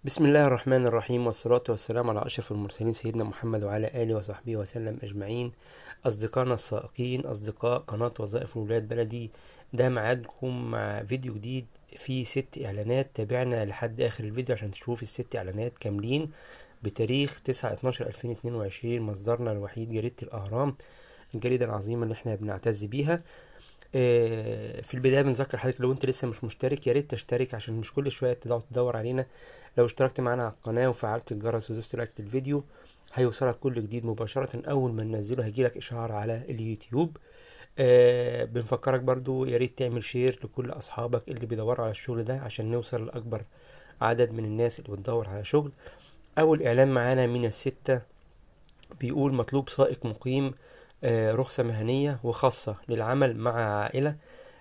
بسم الله الرحمن الرحيم، والصلاة والسلام على أشرف المرسلين سيدنا محمد وعلى آله وصحبه وسلم أجمعين. أصدقائنا السائقين، أصدقاء قناة وظائف ولاد بلدي، ده ميعادكم مع فيديو جديد فيه 6 إعلانات. تابعنا لحد آخر الفيديو عشان تشوف ال6 إعلانات كاملين بتاريخ 9/12/2022. مصدرنا الوحيد جريدة الأهرام، الجريدة العظيمة اللي احنا بنعتز بيها. في البداية بنذكر حضرتك لو انت لسه مش مشترك يا ريت تشترك عشان مش كل شوية تدور علينا. لو اشتركت معانا على القناة وفعلت الجرس ودوست لايك للفيديو هيوصلك كل جديد مباشرة. أول ما ننزله هيجيلك إشعار على اليوتيوب. بنفكرك برضو يا ريت تعمل شير لكل أصحابك اللي بيدوروا على الشغل ده عشان نوصل لأكبر عدد من الناس اللي بتدور على شغل. أول إعلان معانا من ال6 بيقول مطلوب سائق مقيم، رخصة مهنية وخاصة للعمل مع عائلة.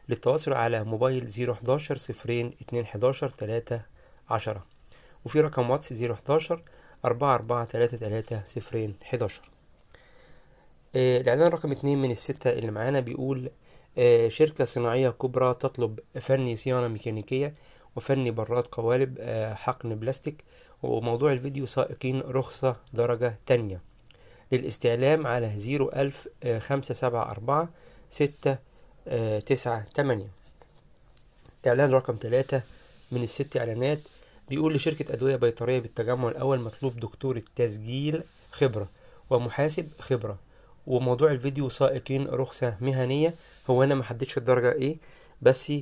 للتواصل على موبايل 011 02 11 310، وفي رقم واتس 011 4433 الإعلان رقم 2 من ال6 اللي معانا بيقول شركة صناعية كبرى تطلب فني صيانة ميكانيكية وفني براد قوالب حقن بلاستيك. وموضوع الفيديو سائقين رخصة درجة تانية. للاستعلام على 01000 574 698. إعلان رقم 3 من ال6 إعلانات بيقول لشركة أدوية بيطرية بالتجمع الأول مطلوب دكتور التسجيل خبرة ومحاسب خبرة. وموضوع الفيديو سائقين رخصة مهنية. هو أنا محددش الدرجة إيه، بس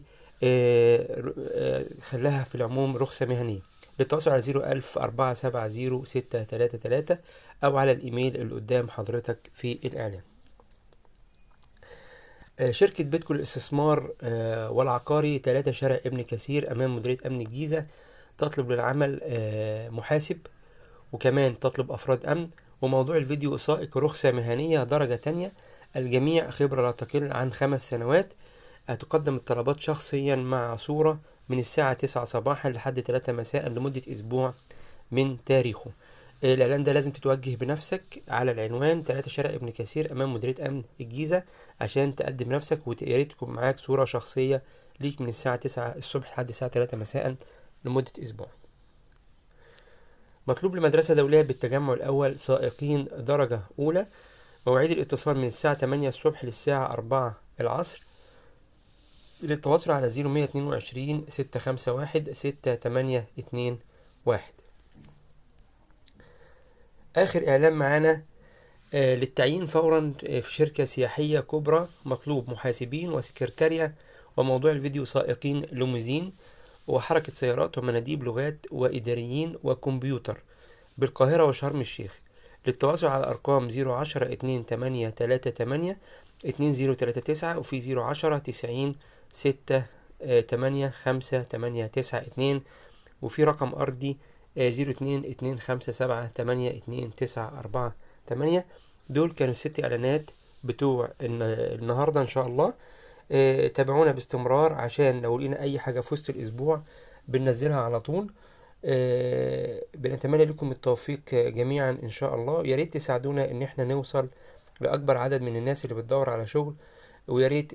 خلاها في العموم رخصة مهنية. للتواصل على 01000 470 633 أو على الإيميل اللي قدام حضرتك في الإعلان. شركة بيتكو للاستثمار والعقاري 3 شارع ابن كثير أمام مديرية أمن الجيزة تطلب للعمل محاسب، وكمان تطلب أفراد أمن. وموضوع الفيديو سائق رخصة مهنية درجة تانية، الجميع خبرة لا تقل عن 5 سنوات. هتقدم الطلبات شخصيا مع صورة من الساعة 9 صباحا لحد 3 مساء لمدة أسبوع من تاريخه. الإعلان ده لازم تتوجه بنفسك على العنوان 3 شارع ابن كثير أمام مديرية أمن الجيزة عشان تقدم نفسك، ويا ريت تكون معاك صورة شخصية ليك من الساعة 9 الصبح لحد الساعة 3 مساء لمدة أسبوع. مطلوب لمدرسة دولية بالتجمع الأول سائقين درجة أولى. مواعيد الاتصال من الساعة 8 الصبح للساعة 4 العصر. للتواصل على 0122 651 6821. آخر إعلان معانا للتعيين فورا في شركة سياحية كبرى مطلوب محاسبين وسكرتارية. وموضوع الفيديو سائقين ليموزين وحركة سيارات ومناديب لغات وإداريين وكمبيوتر بالقاهرة وشرم الشيخ. للتواصل على أرقام 010 2838 2039 وفي 010 90 6 8 5 8 9 2، وفي رقم أرضي 02 257 8 2 9 4 8. دول كانوا ال6 إعلانات بتوع النهاردة إن شاء الله. تابعونا باستمرار عشان لو لقينا أي حاجة في وسط الأسبوع بننزلها على طول. بنتمنى لكم التوفيق جميعا إن شاء الله. يا ريت تساعدونا إن احنا نوصل لأكبر عدد من الناس اللي بتدور على شغل، ويا ريت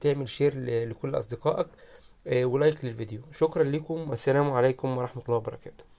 تعمل شير لكل أصدقائك ولايك للفيديو. شكرا لكم والسلام عليكم ورحمة الله وبركاته.